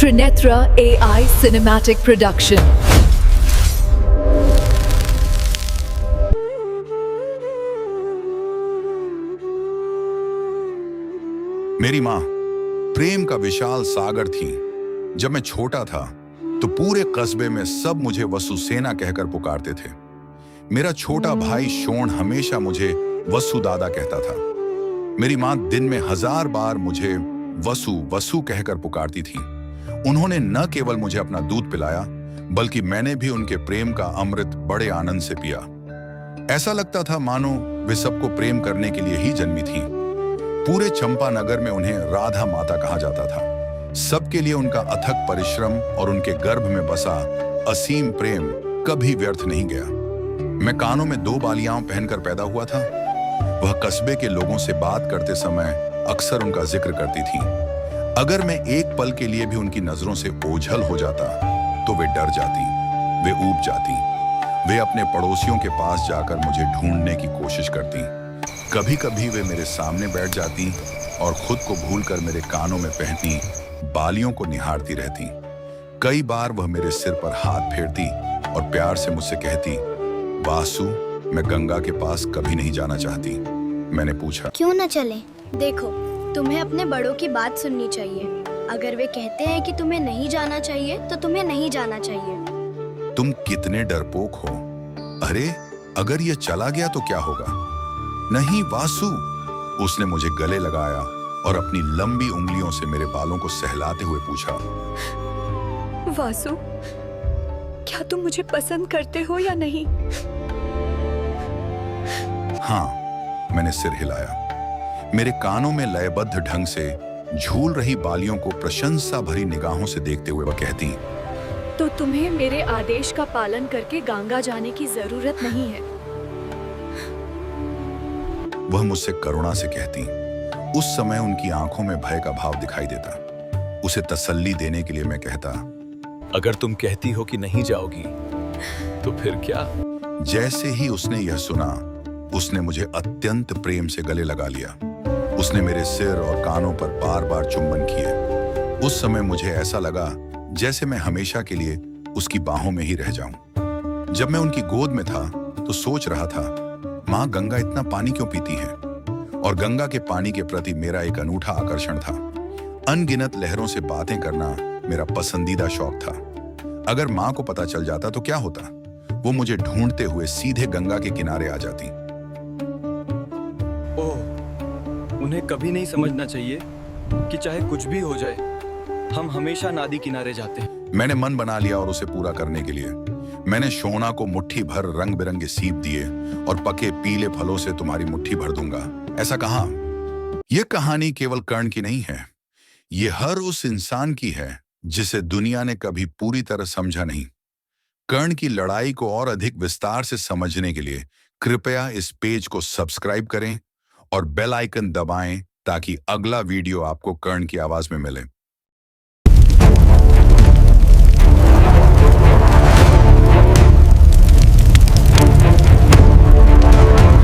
Trinetra AI Cinematic Production. मेरी माँ प्रेम का विशाल सागर थी। जब मैं छोटा था तो पूरे कस्बे में सब मुझे वसु सेना कहकर पुकारते थे। मेरा छोटा भाई शोण हमेशा मुझे वसु दादा कहता था। मेरी माँ दिन में 1000 बार मुझे वसु वसु कहकर पुकारती थी। उन्होंने न केवल मुझे अपना दूध पिलाया, बल्कि मैंने भी उनके प्रेम का अमृत बड़े आनंद से पिया। ऐसा लगता था मानो वे सबको प्रेम करने के लिए ही जन्मी थीं। पूरे चंपानगर में उन्हें राधा माता कहा जाता था। सबके लिए उनका अथक परिश्रम और उनके गर्भ में बसा असीम प्रेम कभी व्यर्थ नहीं गया। मैं कानों में 2 बालियां पहनकर पैदा हुआ था। वह कस्बे के लोगों से बात करते समय अक्सर उनका जिक्र करती थी। अगर मैं एक पल के लिए भी उनकी नजरों से ओझल हो जाता तो वे डर जाती, वे ऊब जाती। वे अपने पड़ोसियों के पास जाकर मुझे ढूंढने की कोशिश करती। कभी कभी वे मेरे सामने बैठ जाती और खुद को भूलकर मेरे कानों में पहनी बालियों को निहारती रहती। कई बार वह मेरे सिर पर हाथ फेरती और प्यार से मुझसे कहती, वासु, मैं गंगा के पास कभी नहीं जाना चाहती। मैंने पूछा, क्यों न चले? देखो, तुम्हें अपने बड़ों की बात सुननी चाहिए। अगर वे कहते हैं कि तुम्हें नहीं जाना चाहिए तो तुम्हें नहीं जाना चाहिए। तुम कितने डरपोक हो। अरे, अगर ये चला गया तो क्या होगा? नहीं वासु, उसने मुझे गले लगाया और अपनी लंबी उंगलियों से मेरे बालों को सहलाते हुए पूछा, वासु, क्या तुम मुझे पसंद करते हो या नहीं? हाँ, मैंने सिर हिलाया। मेरे कानों में लयबद्ध ढंग से झूल रही बालियों को प्रशंसा भरी निगाहों से देखते हुए वह कहती, तो तुम्हें मेरे आदेश का पालन करके गंगा जाने की जरूरत नहीं है। वह मुझसे करुणा से कहती। उस समय उनकी आंखों में भय का भाव दिखाई देता। उसे तसल्ली देने के लिए मैं कहता, अगर तुम कहती हो कि नहीं जाओगी तो फिर क्या? जैसे ही उसने यह सुना, उसने मुझे अत्यंत प्रेम से गले लगा लिया। उसने मेरे सिर और कानों पर बार बार चुंबन किए। उस समय मुझे ऐसा लगा जैसे मैं हमेशा के लिए उसकी बाहों में ही रह जाऊं। जब मैं उनकी गोद में था तो सोच रहा था, माँ गंगा इतना पानी क्यों पीती है? और गंगा के पानी के प्रति मेरा एक अनूठा आकर्षण था। अनगिनत लहरों से बातें करना मेरा पसंदीदा शौक था। अगर माँ को पता चल जाता तो क्या होता? वो मुझे ढूंढते हुए सीधे गंगा के किनारे आ जाती। ओह, उन्हें कभी नहीं समझना चाहिए कि चाहे कुछ भी हो जाए, हम हमेशा नदी किनारे जाते हैं। मैंने मन बना लिया और उसे पूरा करने के लिए मैंने शोना को मुट्ठी भर रंग बिरंगे सीप दिए और पके पीले फलों से तुम्हारी मुट्ठी भर दूंगा, ऐसा कहा। यह कहानी केवल कर्ण की नहीं है, ये हर उस इंसान की है जिसे दुनिया ने कभी पूरी तरह समझा नहीं। कर्ण की लड़ाई को और अधिक विस्तार से समझने के लिए कृपया इस पेज को सब्सक्राइब करें और बेल आइकन दबाएं ताकि अगला वीडियो आपको कर्ण की आवाज में मिले।